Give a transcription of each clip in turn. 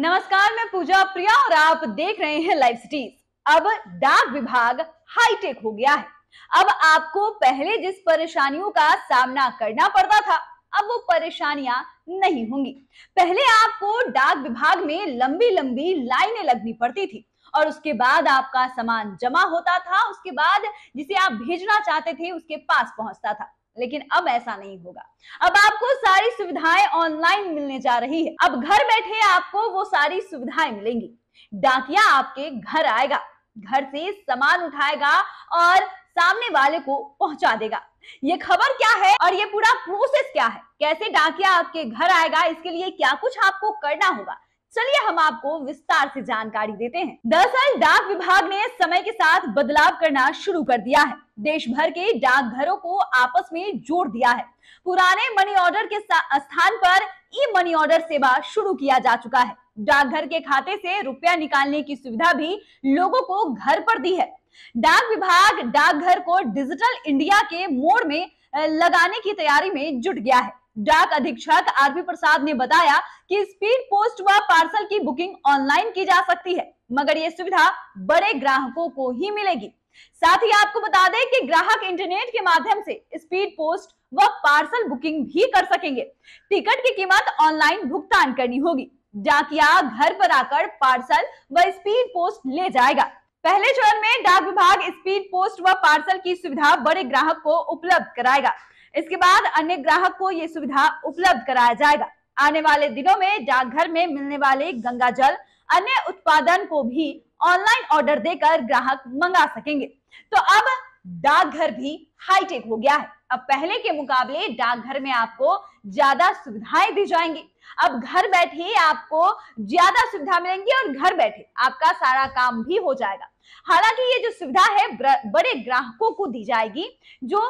नमस्कार, मैं पूजा प्रिया और आप देख रहे हैं लाइव सिटीज। अब डाक विभाग हाईटेक हो गया है। अब आपको पहले जिस परेशानियों का सामना करना पड़ता था, अब वो परेशानियां नहीं होंगी। पहले आपको डाक विभाग में लंबी लंबी लाइनें लगनी पड़ती थी और उसके बाद आपका सामान जमा होता था, उसके बाद जिसे आप भेजना चाहते थे उसके पास पहुंचता था। लेकिन अब ऐसा नहीं होगा। अब आपको सारी सुविधाएं ऑनलाइन मिलने जा रही है। अब घर बैठे आपको वो सारी सुविधाएं मिलेंगी। डाकिया आपके घर आएगा, घर से सामान उठाएगा और सामने वाले को पहुंचा देगा। ये खबर क्या है और ये पूरा प्रोसेस क्या है, कैसे डाकिया आपके घर आएगा, इसके लिए क्या कुछ आपको करना होगा, चलिए हम आपको विस्तार से जानकारी देते हैं। दरअसल डाक विभाग ने समय के साथ बदलाव करना शुरू कर दिया है। देश भर के डाकघरों को आपस में जोड़ दिया है। पुराने मनी ऑर्डर के स्थान पर ई मनी ऑर्डर सेवा शुरू किया जा चुका है। डाकघर के खाते से रुपया निकालने की सुविधा भी लोगों को घर पर दी है। डाक विभाग डाकघर को डिजिटल इंडिया के मोड़ में लगाने की तैयारी में जुट गया है। डाक अधीक्षक आरपी प्रसाद ने बताया कि स्पीड पोस्ट व पार्सल की बुकिंग ऑनलाइन की जा सकती है, मगर यह सुविधा बड़े ग्राहकों को ही मिलेगी। साथ ही आपको बता दें कि ग्राहक इंटरनेट के माध्यम से स्पीड पोस्ट व पार्सल बुकिंग भी कर सकेंगे। टिकट की कीमत ऑनलाइन भुगतान करनी होगी। डाकिया घर पर आकर पार्सल व स्पीड पोस्ट ले जाएगा। पहले चरण में डाक विभाग स्पीड पोस्ट व पार्सल की सुविधा बड़े ग्राहक को उपलब्ध कराएगा। इसके बाद अन्य ग्राहक को यह सुविधा उपलब्ध कराया जाएगा। आने वाले दिनों में डाकघर में मिलने वाले गंगा जल, अन्य उत्पादन को भी ऑनलाइन ऑर्डर देकर ग्राहक मंगा सकेंगे। तो अब डाकघर भी हाईटेक हो गया है। अब पहले के मुकाबले डाकघर में आपको ज्यादा सुविधाएं दी जाएंगी। अब घर बैठे आपको ज्यादा सुविधा मिलेंगी और घर बैठे आपका सारा काम भी हो जाएगा। हालांकि ये जो सुविधा है बड़े ग्राहकों को दी जाएगी, जो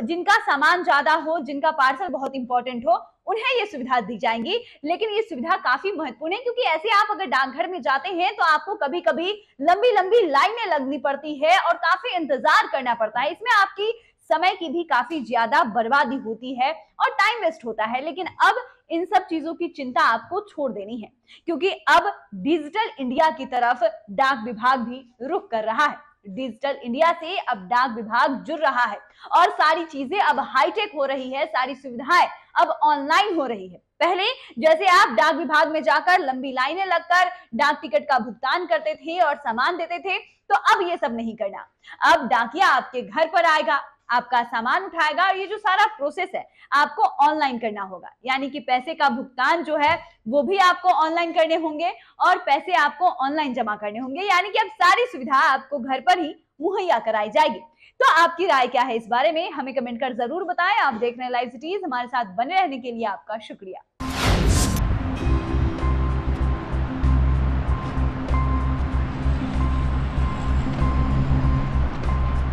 जिनका सामान ज्यादा हो, जिनका पार्सल बहुत इंपॉर्टेंट हो, उन्हें ये सुविधा दी जाएंगी। लेकिन ये सुविधा काफी महत्वपूर्ण है, क्योंकि ऐसे आप अगर डाकघर में जाते हैं तो आपको कभी कभी लंबी लंबी लाइनें लगनी पड़ती है और काफी इंतजार करना पड़ता है। इसमें आपकी समय की भी काफी ज्यादा बर्बादी होती है और टाइम वेस्ट होता है। लेकिन अब इन सब चीजों की चिंता आपको छोड़ देनी है, क्योंकि अब डिजिटल इंडिया की तरफ डाक विभाग भी रुख कर रहा है। डिजिटल इंडिया से अब डाक विभाग जुड़ रहा है और सारी चीजें अब हाईटेक हो रही है, सारी सुविधाएं अब ऑनलाइन हो रही है। पहले जैसे आप डाक विभाग में जाकर लंबी लाइनें लगकर डाक टिकट का भुगतान करते थे और सामान देते थे, तो अब ये सब नहीं करना। अब डाकिया आपके घर पर आएगा, आपका सामान उठाएगा और ये जो सारा प्रोसेस है आपको ऑनलाइन करना होगा। यानी कि पैसे का भुगतान जो है वो भी आपको ऑनलाइन करने होंगे और पैसे आपको ऑनलाइन जमा करने होंगे। यानी कि अब सारी सुविधा आपको घर पर ही मुहैया कराई जाएगी। तो आपकी राय क्या है इस बारे में, हमें कमेंट कर जरूर बताएं। आप देख रहे हैं लाइव सिटीज, हमारे साथ बने रहने के लिए आपका शुक्रिया।